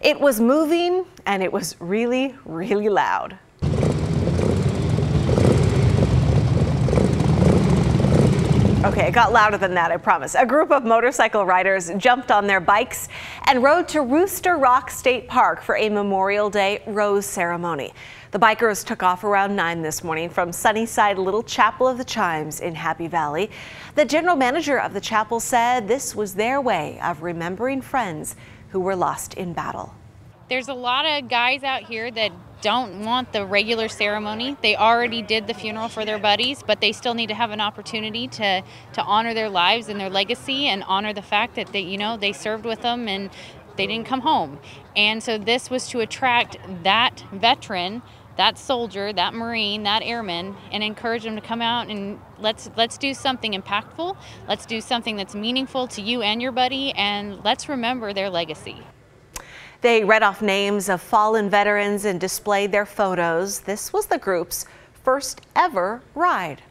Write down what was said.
It was moving and it was really, really loud. Okay, it got louder than that, I promise. A group of motorcycle riders jumped on their bikes and rode to Rooster Rock State Park for a Memorial Day rose ceremony. The bikers took off around 9 this morning from Sunnyside Little Chapel of the Chimes in Happy Valley. The general manager of the chapel said this was their way of remembering friends who were lost in battle. There's a lot of guys out here that don't want the regular ceremony. They already did the funeral for their buddies, but they still need to have an opportunity to honor their lives and their legacy and honor the fact that they served with them and they didn't come home. And so this was to attract that veteran, that soldier, that Marine, that airman, and encourage them to come out and let's do something impactful. Let's do something that's meaningful to you and your buddy, and let's remember their legacy. They read off names of fallen veterans and displayed their photos. This was the group's first ever ride.